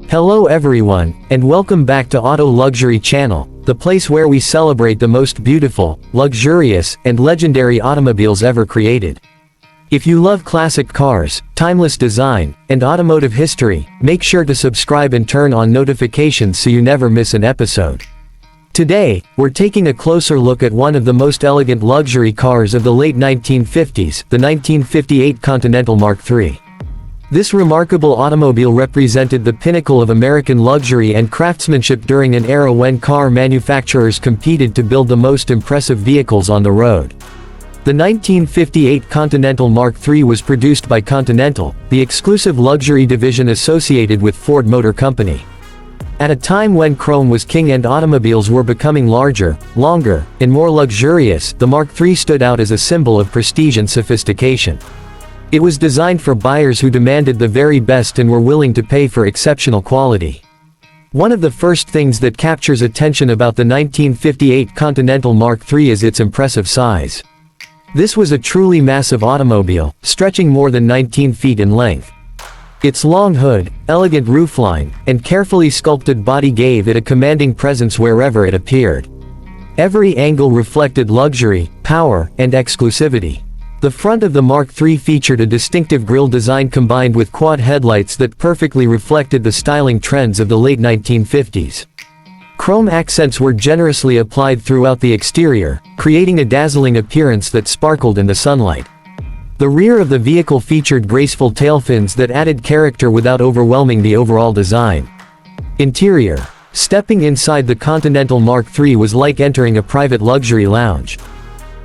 Hello everyone, and welcome back to Auto Luxury Channel, the place where we celebrate the most beautiful, luxurious, and legendary automobiles ever created. If you love classic cars, timeless design, and automotive history, make sure to subscribe and turn on notifications so you never miss an episode. Today, we're taking a closer look at one of the most elegant luxury cars of the late 1950s, the 1958 Continental Mark III. This remarkable automobile represented the pinnacle of American luxury and craftsmanship during an era when car manufacturers competed to build the most impressive vehicles on the road. The 1958 Continental Mark III was produced by Continental, the exclusive luxury division associated with Ford Motor Company. At a time when chrome was king and automobiles were becoming larger, longer, and more luxurious, the Mark III stood out as a symbol of prestige and sophistication. It was designed for buyers who demanded the very best and were willing to pay for exceptional quality. One of the first things that captures attention about the 1958 Continental Mark III is its impressive size. This was a truly massive automobile, stretching more than 19 feet in length. Its long hood, elegant roofline, and carefully sculpted body gave it a commanding presence wherever it appeared. Every angle reflected luxury, power, and exclusivity. The front of the Mark III featured a distinctive grille design combined with quad headlights that perfectly reflected the styling trends of the late 1950s. Chrome accents were generously applied throughout the exterior, creating a dazzling appearance that sparkled in the sunlight. The rear of the vehicle featured graceful tail fins that added character without overwhelming the overall design. Interior. Stepping inside the Continental Mark III was like entering a private luxury lounge.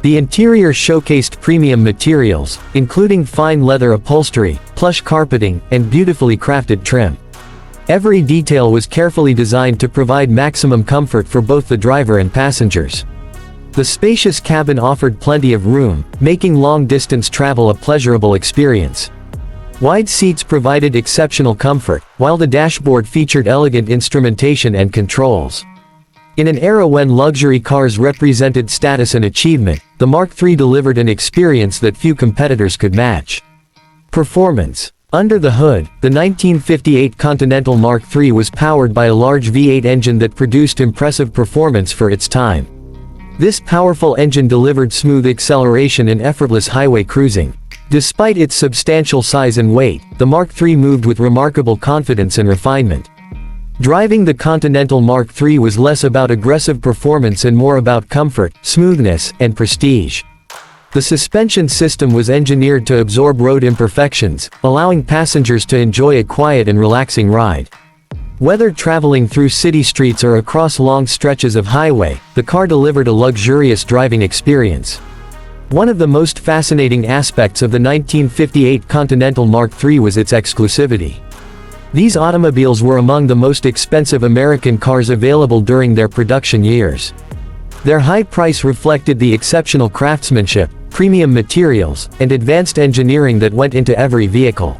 The interior showcased premium materials, including fine leather upholstery, plush carpeting, and beautifully crafted trim. Every detail was carefully designed to provide maximum comfort for both the driver and passengers. The spacious cabin offered plenty of room, making long-distance travel a pleasurable experience. Wide seats provided exceptional comfort, while the dashboard featured elegant instrumentation and controls. In an era when luxury cars represented status and achievement, the Mark III delivered an experience that few competitors could match. Performance. Under the hood, the 1958 Continental Mark III was powered by a large V8 engine that produced impressive performance for its time. This powerful engine delivered smooth acceleration and effortless highway cruising. Despite its substantial size and weight, the Mark III moved with remarkable confidence and refinement. Driving the Continental Mark III was less about aggressive performance and more about comfort, smoothness, and prestige. The suspension system was engineered to absorb road imperfections, allowing passengers to enjoy a quiet and relaxing ride. Whether traveling through city streets or across long stretches of highway, the car delivered a luxurious driving experience. One of the most fascinating aspects of the 1958 Continental Mark III was its exclusivity. These automobiles were among the most expensive American cars available during their production years. Their high price reflected the exceptional craftsmanship, premium materials, and advanced engineering that went into every vehicle.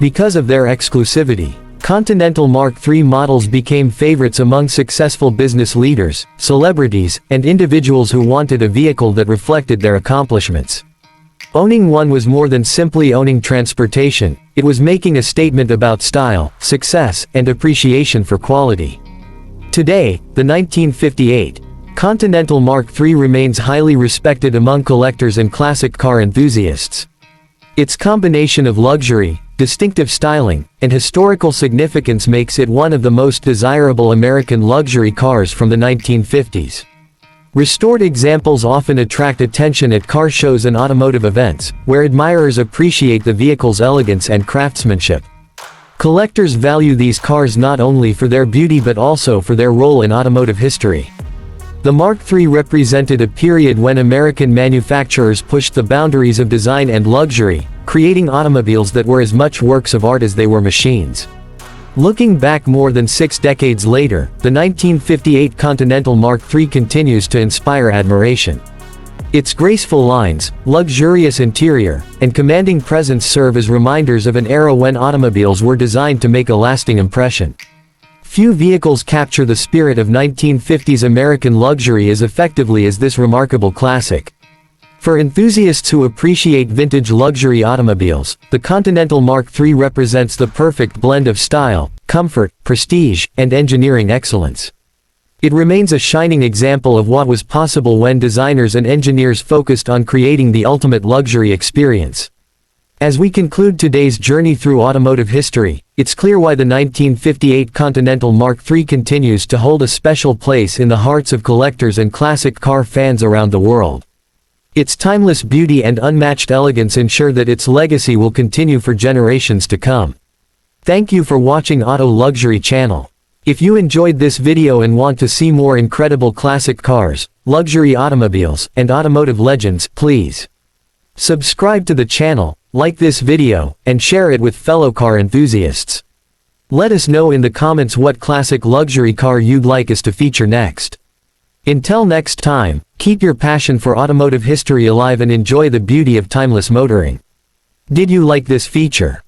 Because of their exclusivity, Continental Mark III models became favorites among successful business leaders, celebrities, and individuals who wanted a vehicle that reflected their accomplishments. Owning one was more than simply owning transportation, it was making a statement about style, success, and appreciation for quality. Today, the 1958 Continental Mark III remains highly respected among collectors and classic car enthusiasts. Its combination of luxury, distinctive styling, and historical significance makes it one of the most desirable American luxury cars from the 1950s. Restored examples often attract attention at car shows and automotive events, where admirers appreciate the vehicle's elegance and craftsmanship. Collectors value these cars not only for their beauty but also for their role in automotive history. The Mark III represented a period when American manufacturers pushed the boundaries of design and luxury, creating automobiles that were as much works of art as they were machines. Looking back more than 6 decades later, the 1958 Continental Mark III continues to inspire admiration. Its graceful lines, luxurious interior, and commanding presence serve as reminders of an era when automobiles were designed to make a lasting impression. Few vehicles capture the spirit of 1950s American luxury as effectively as this remarkable classic. For enthusiasts who appreciate vintage luxury automobiles, the Continental Mark III represents the perfect blend of style, comfort, prestige, and engineering excellence. It remains a shining example of what was possible when designers and engineers focused on creating the ultimate luxury experience. As we conclude today's journey through automotive history, it's clear why the 1958 Continental Mark III continues to hold a special place in the hearts of collectors and classic car fans around the world. Its timeless beauty and unmatched elegance ensure that its legacy will continue for generations to come. Thank you for watching Auto Luxury Channel. If you enjoyed this video and want to see more incredible classic cars, luxury automobiles, and automotive legends, please subscribe to the channel, like this video, and share it with fellow car enthusiasts. Let us know in the comments what classic luxury car you'd like us to feature next. Until next time, keep your passion for automotive history alive and enjoy the beauty of timeless motoring. Did you like this feature?